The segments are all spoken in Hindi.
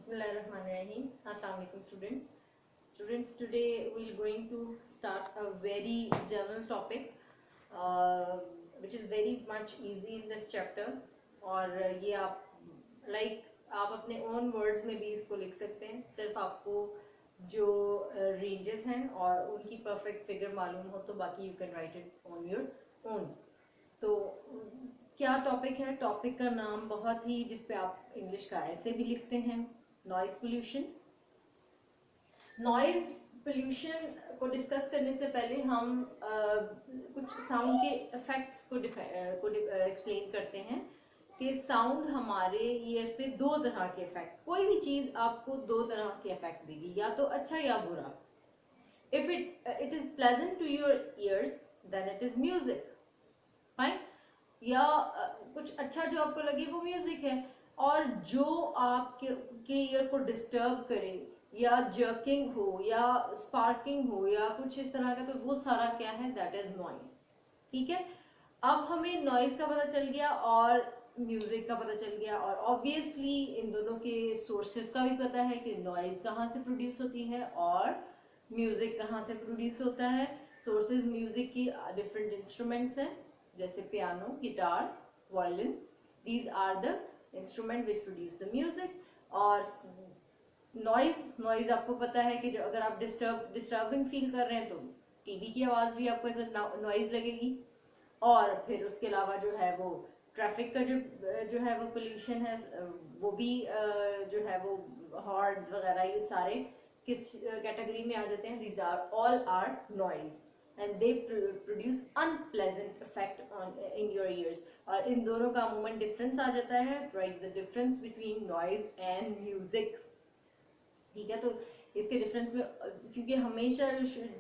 Bismillahirrahmanirrahim. Assalamu alaikum students. Students, today we are going to start a very general topic which is very much easy in this chapter. और ये आप अपने own words में भी इसको लिख सकते हैं. सिर्फ आपको जो ranges हैं और उनकी perfect figure मालूम हो तो बाकी you can write it on your own. तो क्या टॉपिक है? टॉपिक का नाम बहुत ही जिसपे आप इंग्लिश का ऐसे भी लिखते हैं, नॉइज पोल्यूशन. नॉइज पोल्यूशन को डिस्कस करने से पहले हम कुछ साउंड के इफेक्ट्स को एक्सप्लेन करते हैं कि साउंड हमारे ईयर पे दो तरह के इफेक्ट, कोई भी चीज आपको दो तरह के इफेक्ट देगी, या तो अच्छा या बुरा. If it is pleasant to your ears then it is music, fine. या कुछ अच्छा जो आपको लगे वो म्यूजिक है, और जो आपके ईयर को डिस्टर्ब करे या जर्किंग हो या स्पार्किंग हो या कुछ इस तरह का, तो वो सारा क्या है? That is noise. ठीक है. अब हमें नॉइज का पता चल गया और म्यूजिक का पता चल गया, और ऑब्वियसली इन दोनों के सोर्सेस का भी पता है कि नॉइज कहाँ से प्रोड्यूस होती है और म्यूजिक कहाँ से प्रोड्यूस होता है. सोर्सेज म्यूजिक की डिफरेंट इंस्ट्रूमेंट्स हैं, जैसे piano, guitar, violin. These are the instrument which produce the music. और नॉइज आपको पता है कि जो अगर आप डिस्टर्बिंग फील कर रहे हैं तो टीवी की आवाज भी आपको ऐसा नॉइज लगेगी. और फिर उसके अलावा जो है वो ट्रैफिक का जो है वो पोल्यूशन है, वो भी जो है वो हॉर्न्स वगैरह, ये सारे किस कैटेगरी में आ जाते हैं? These are all are noise and they produce unpleasant effect on in your ears. और इन दोनों का अमूमन डिफरेंस आ जाता है. write the difference between noise and music. ठीक है. तो इसके डिफरेंस में, क्योंकि हमेशा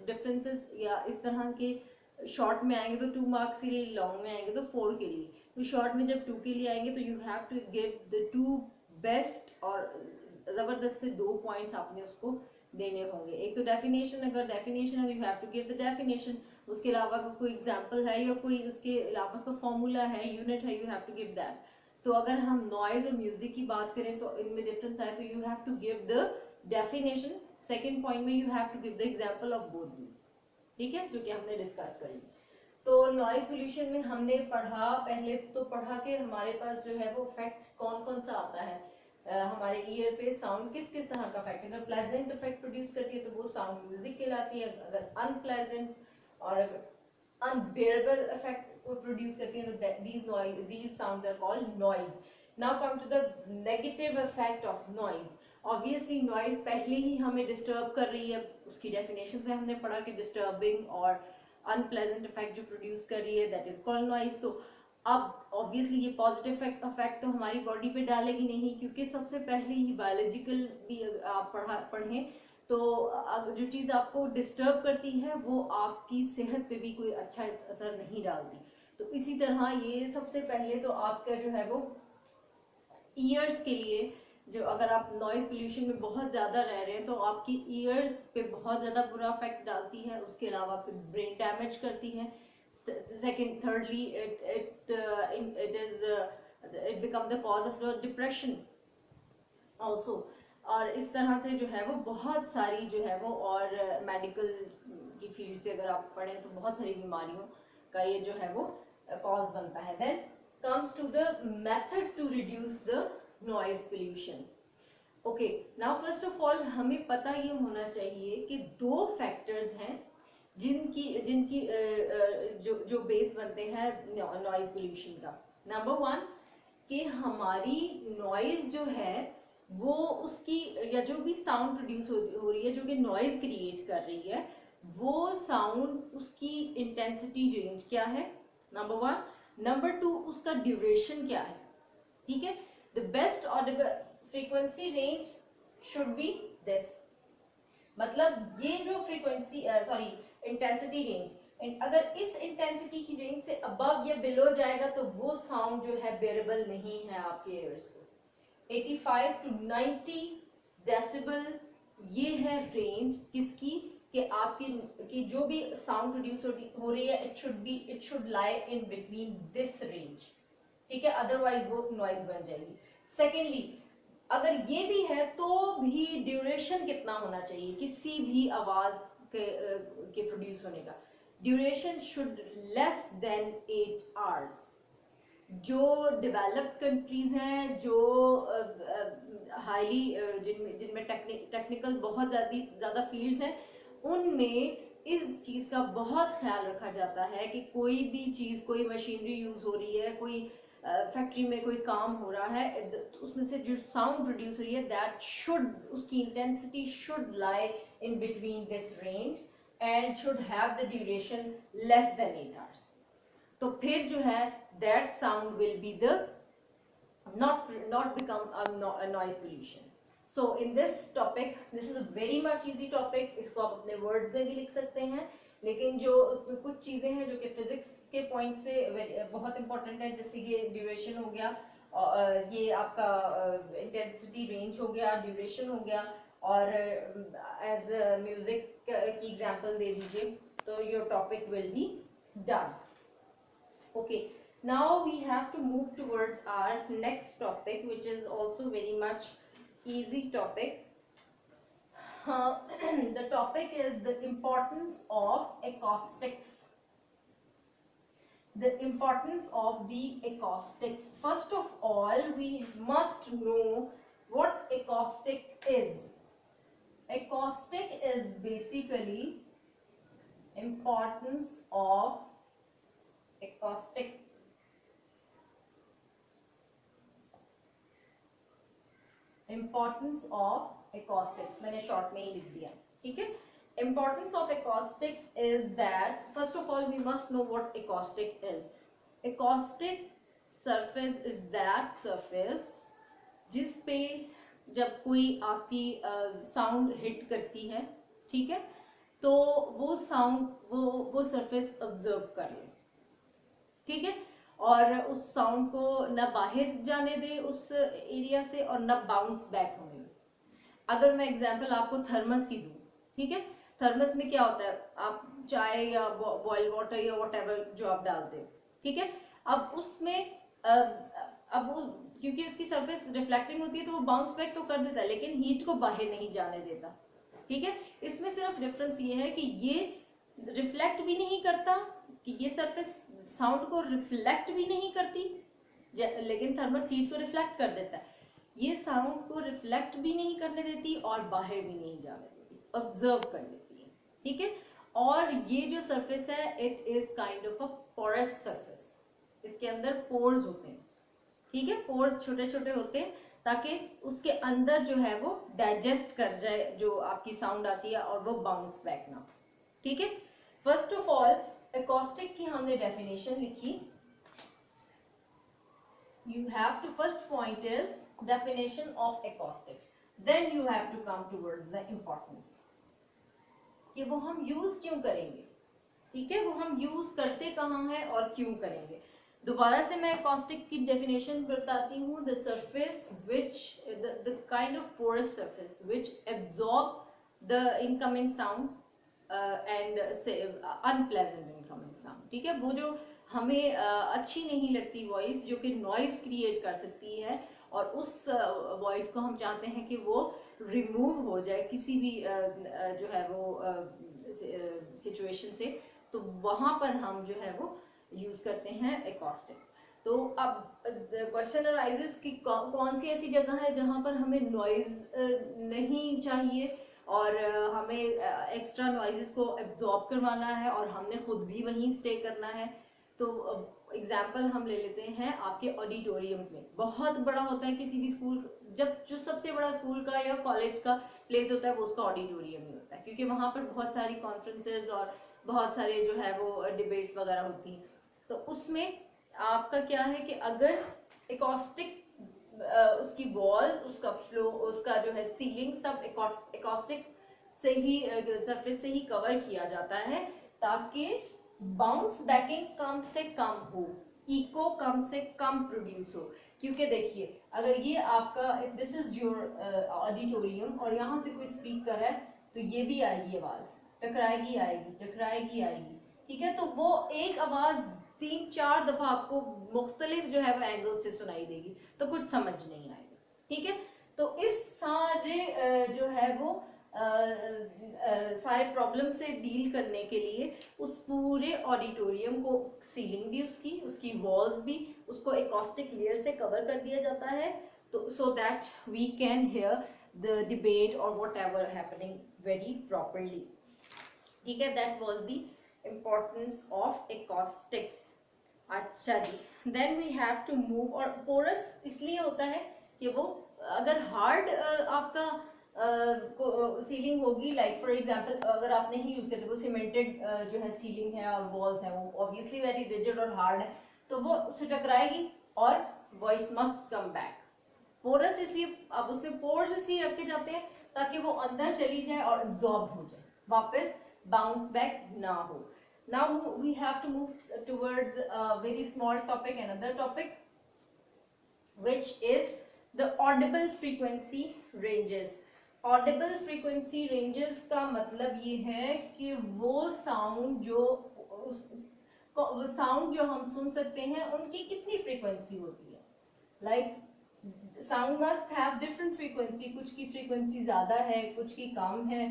डिफरेंसेस या इस तरह के शॉर्ट में आएंगे तो 2 मार्क्स के लिए, लॉन्ग में आएंगे तो 4 के लिए. तो शॉर्ट में जब 2 के लिए आएंगे तो you have to give the 2 best, और जबरदस्त से 2 पॉइंट्स आपने उसको देने होंगे. एक तो डेफिनेशन, अगर डेफिनेशन है you have to give the definition. उसके अलावा कोई एग्जांपल है या कोई उसके अलावा उसका फॉर्मूला है, यूनिट है, you have to give that. तो अगर हम नॉइज और म्यूजिक की बात करें तो इनमें डिफरेंस आए तो you have to give the definition. Second point में you have to give the example of both these. ठीक है, जो कि हमने डिस्कस करी. तो नॉइज पोल्यूशन में हमने पढ़ा, पहले तो पढ़ा कि हमारे पास जो है वो इफेक्ट कौन कौन सा आता है. हमारे ईयर पे साउंड किस किस तरह का इफेक्ट, अगर प्लेजेंट इफेक्ट प्रोड्यूस करती है तो वो साउंड म्यूजिक कहलाती है. अगर अनप्लेजेंट और अनबेरेबल इफेक्ट को प्रोड्यूस करती है तो these sounds are called noise. Now come to the negative effect of noise. Obviously noise पहले ही हमें डिस्टर्ब कर रही है. उसकी डेफिनेशन से हमने पढ़ा कि डिस्टर्बिंग और अनप्लेजेंट इफेक्ट जो प्रोड्यूस कर रही है दैट इज कॉल्ड नॉइज. तो अब ऑब्वियसली ये पॉजिटिव इफेक्ट तो हमारी बॉडी पे डालेगी नहीं, क्योंकि सबसे पहले ही बायोलॉजिकल भी आप पढ़ें तो जो चीज आपको डिस्टर्ब करती है वो आपकी सेहत पे भी कोई अच्छा असर नहीं डालती. तो इसी तरह ये सबसे पहले तो आपका जो है वो ईयर्स के लिए, जो अगर आप नॉइज पोल्यूशन में बहुत ज्यादा रह रहे हैं तो आपकी ईयर्स पे बहुत ज्यादा बुरा इफेक्ट डालती है. उसके अलावा फिर ब्रेन डैमेज करती है. Second, thirdly, it become the cause of the depression also. और इस तरह से जो है वो बहुत सारी जो है वो, और मेडिकल की फील्ड से अगर आप पढ़ें तो बहुत सारी बीमारियों का ये जो है वो कॉज बनता है. Then comes to the method to reduce the noise pollution. Okay, now first of all हमें पता ये होना चाहिए कि 2 फैक्टर्स हैं जिनकी जो बेस बनते हैं नॉइज पोल्यूशन का. नंबर 1 कि हमारी नॉइज जो है वो उसकी, या जो भी साउंड प्रोड्यूस हो रही है जो कि नॉइज क्रिएट कर रही है, वो साउंड उसकी इंटेंसिटी रेंज क्या है, नंबर 1. नंबर 2 उसका ड्यूरेशन क्या है. ठीक है. The best Audible frequency range should be this. मतलब ये जो फ्रीक्वेंसी इंटेंसिटी रेंज, अगर इस इंटेंसिटी की रेंज से अबव या बिलो जाएगा तो वो साउंड जो है बेरेबल नहीं है आपके ईयर्स को. 85 to 90 डेसिबल ये है रेंज किसकी, कि आपकी जो भी साउंड प्रोड्यूस हो रही है it should lie in between this range. ठीक है, अदरवाइज वो नॉइज बन जाएगी. सेकेंडली अगर ये भी है तो भी ड्यूरेशन कितना होना चाहिए किसी भी आवाज के प्रोड्यूस होने का, duration should less than 8 hours. जो डेवलप्ड कंट्रीज हैं, जो हाईली जिनमें टेक्निकल बहुत ज्यादा फील्ड्स हैं, उनमें इस चीज का बहुत ख्याल रखा जाता है कि कोई भी चीज, कोई मशीनरी यूज हो रही है, कोई फैक्ट्री में कोई काम हो रहा है, उसमें से जो साउंड प्रोड्यूस हो रही है दैट शुड, उसकी intensity should lie in between this range and should have the duration less than 8 hours. तो फिर जो है that sound will be the not become a noise pollution. So in this topic, this is a very much easy topic, इसको आप अपने वर्ड्स में भी लिख सकते हैं, लेकिन जो कुछ चीजें हैं जो कि फिजिक्स के पॉइंट से बहुत इंपॉर्टेंट है, जैसे ये ड्यूरेशन हो गया, ये आपका इंटेंसिटी रेंज हो गया, ड्यूरेशन हो गया, और एज म्यूजिक की एग्जांपल दे दीजिए तो your topic will be done. Okay, now we have to move towards our next topic, which is also very much easy topic. The topic is the importance of acoustics. The importance of the acoustics. First of all, we must know what acoustic is. Acoustic is basically importance of acoustic, importance of acoustics, मैंने शॉर्ट में ही लिख दिया, ठीक है। Importance of acoustics is that first of all we must know what acoustic is. Acoustic surface is that surface जिस पे जब कोई आपकी साउंड हिट करती है, ठीक है, तो वो साउंड वो सरफेस ऑब्जर्व कर ले, ठीक है, और उस साउंड को न बाहर जाने दे उस एरिया से और न बाउंस बैक होने दे। अगर मैं एग्जांपल आपको थर्मस की दूं, ठीक है, थर्मस में क्या होता है, आप चाय या बॉइल वाटर या व्हाटएवर जो आप डालते हैं, ठीक है, अब उसमें अब वो क्योंकि उसकी सरफेस रिफ्लेक्टिंग होती है तो वो बाउंस बैक तो कर देता है, लेकिन हीट को बाहर नहीं जाने देता, ठीक है। इसमें सिर्फ डिफरेंस ये है कि ये रिफ्लेक्ट भी नहीं करता, कि ये सरफेस साउंड को रिफ्लेक्ट भी नहीं करती, लेकिन थर्मस हीट को रिफ्लेक्ट कर देता है, ये साउंड को रिफ्लेक्ट भी नहीं करने देती और बाहर भी नहीं जाने देती, ऑब्जर्व कर लेती है, ठीक है। और ये जो सरफेस है it is kind of a porous surface, इसके अंदर पोर्स होते हैं, ठीक है, पोर्स छोटे छोटे होते हैं ताकि उसके अंदर जो है वो डाइजेस्ट कर जाए जो आपकी साउंड आती है और वो बाउंस बैक ना, ठीक है। फर्स्ट ऑफ ऑल acoustic की हमने definition लिखी, you have to, first point is definition of acoustic, then you have to come towards the importance, कि वो हम यूज क्यों करेंगे, ठीक है, वो हम यूज करते कहाँ हैं और क्यों करेंगे। दोबारा से मैं acoustic की definition बताती हूँ, the surface which the kind of porous surface which absorb the incoming sound and unpleasant incoming sound, ठीक है, वो जो हमें अच्छी नहीं लगती वॉइस जो कि नॉइज क्रिएट कर सकती है और उस वॉइस को हम चाहते हैं कि वो रिमूव हो जाए किसी भी जो है वो सिचुएशन से, तो वहां पर हम जो है वो यूज करते हैं एकॉस्टिक्स। तो अब क्वेश्चन अराइजेस कि कौन सी ऐसी जगह है जहां पर हमें नॉइज नहीं चाहिए और हमें एक्स्ट्रा नॉइजेस को एब्जॉर्ब करवाना है और हमने खुद भी वहीं स्टे करना है। तो एग्जाम्पल हम ले लेते हैं आपके ऑडिटोरियम्स में, बहुत बड़ा होता है किसी भी स्कूल, जब जो सबसे बड़ा स्कूल का या कॉलेज का प्लेस होता है वो उसका ऑडिटोरियम ही होता है, क्योंकि वहां पर बहुत सारी कॉन्फ्रेंसेज और बहुत सारे जो है वो डिबेट्स वगैरह होती हैं। तो उसमें आपका क्या है कि अगर एकॉस्टिक उसकी वॉल, उसका फ्लो, उसका जो है सीलिंग सब एकॉस्टिक से ही सरफेस से ही कवर किया जाता है ताकि बाउंस बैकिंग कम से कम हो, इको कम से कम प्रोड्यूस हो। क्योंकि देखिए अगर ये आपका दिस इज योर ऑडिटोरियम और यहाँ से कोई स्पीकर है तो ये भी आएगी आवाज, टकराएगी आएगी, टकराएगी आएगी, ठीक है, तो वो एक आवाज 3-4 दफा आपको मुख्तलिफ जो है वो एंगल से सुनाई देगी तो कुछ समझ नहीं आएगा, ठीक है। तो सारे प्रॉब्लम से डील करने के लिए उस पूरे ऑडिटोरियम को, सीलिंग भी उसकी वॉल्स भी, उसको एकॉस्टिक लेयर से कवर कर दिया जाता है, तो so that we can hear the debate और whatever happening very properly. ठीक है, that was the importance of acoustics. अच्छा जी, then we have to move. और पोरस इसलिए होता है कि वो अगर हार्ड आपका सीलिंग होगी, लाइक फॉर एग्जांपल अगर आप नहीं यूज करते, वो सीमेंटेड जो है सीलिंग है और वॉल्स है, वो ऑब्वियसली वेरी रिजिड और हार्ड है, तो वो उससे टकराएगी और voice must come back. Porous इसलिए आप उसमें पोर्स इसलिए रखे जाते हैं ताकि वो अंदर चली जाए और एब्जॉर्ब हो जाए, वापस बाउंस बैक ना हो। Now we have to move towards a very small topic, another topic, which is the audible frequency ranges. Audible frequency ranges का मतलब ये है कि वो साउंड जो हम सुन सकते हैं उनकी कितनी फ्रीक्वेंसी होती है। Like sound must have different frequency, कुछ की फ्रीक्वेंसी ज्यादा है, कुछ की कम है,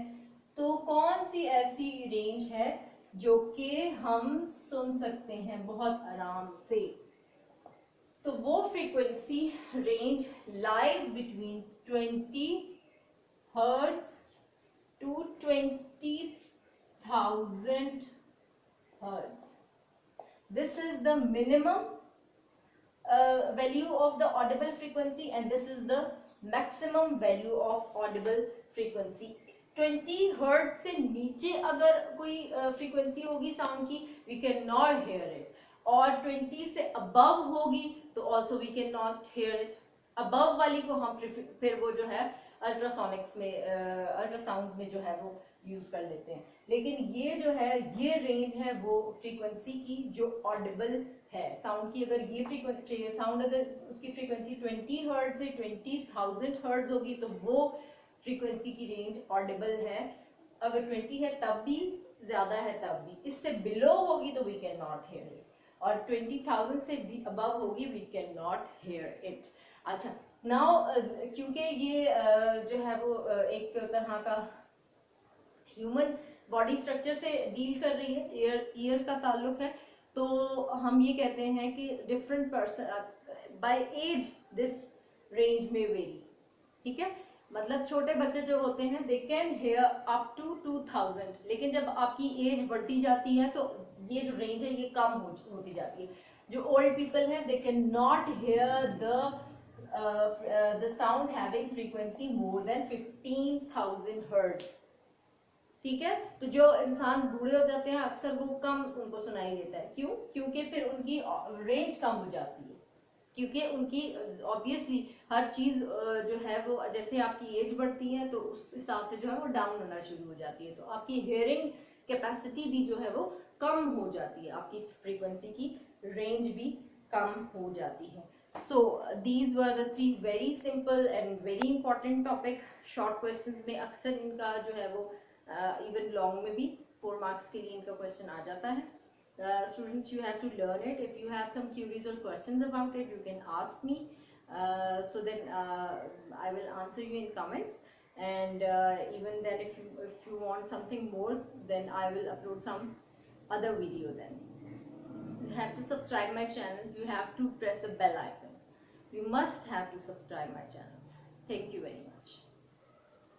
तो कौन सी ऐसी रेंज है जो कि हम सुन सकते हैं बहुत आराम से। तो वो frequency range lies between 20 hertz to 20,000 hertz. This is the minimum value of the audible frequency and this is the maximum value of audible frequency। 20 hertz से नीचे अगर कोई फ्रीक्वेंसी होगी साउंड की, we can not hear it, और 20 से अबव होगी तो also we can not hear it. Above वाली को हम फिर वो जो है अल्ट्रासोनिक्स में, अल्ट्रासाउंड में जो है वो यूज कर लेते हैं। लेकिन ये जो है, ये रेंज है वो फ्रीक्वेंसी की जो ऑडिबल है साउंड की। अगर ये फ्रीक्वेंसी साउंड, अगर उसकी फ्रीक्वेंसी 20 हर्ट्ज से 20,000 हर्ट्ज होगी तो वो फ्रीक्वेंसी की रेंज ऑडिबल है। अगर 20 है तब भी, ज्यादा है तब भी, इससे बिलो होगी तो we can not hear it, और 20,000 से भी अबव होगी we can not hear it. अच्छा, नाउ क्योंकि ये जो है वो एक तरह का ह्यूमन बॉडी स्ट्रक्चर से डील कर रही है, ईयर का ताल्लुक है, तो हम ये कहते हैं कि different person by age this range में वेरी। ठीक है, मतलब छोटे बच्चे जो होते हैं they can hear up to 2000, लेकिन जब आपकी एज बढ़ती जाती है तो ये जो रेंज है ये कम होती जाती है। जो ओल्ड पीपल हैं they can not here the sound having frequency more than 15,000 hertz. ठीक है, तो जो इंसान बूढ़े हो जाते हैं अक्सर वो कम उनको सुनाई देता है। क्यों? क्योंकि फिर उनकी रेंज कम हो जाती है, क्योंकि उनकी ऑब्वियसली हर चीज जो है वो जैसे आपकी एज बढ़ती है तो उस हिसाब से जो है वो डाउन होना शुरू हो जाती है, तो आपकी हियरिंग कैपेसिटी भी जो है वो कम हो जाती है, आपकी फ्रीक्वेंसी की रेंज भी कम हो जाती है। So these were the 3 very simple and very important topic. Short questions में अक्सर इनका जो है वो इवन लॉन्ग में भी 4 मार्क्स के लिए इनका क्वेश्चन आ जाता है। Students, you have to learn it. If you have some queries or questions about it, you can ask me, so then I will answer you in comments, and even then if you want something more, then I will upload some other video. Then you have to subscribe my channel, you have to press the bell icon, you must have to subscribe my channel. Thank you very much.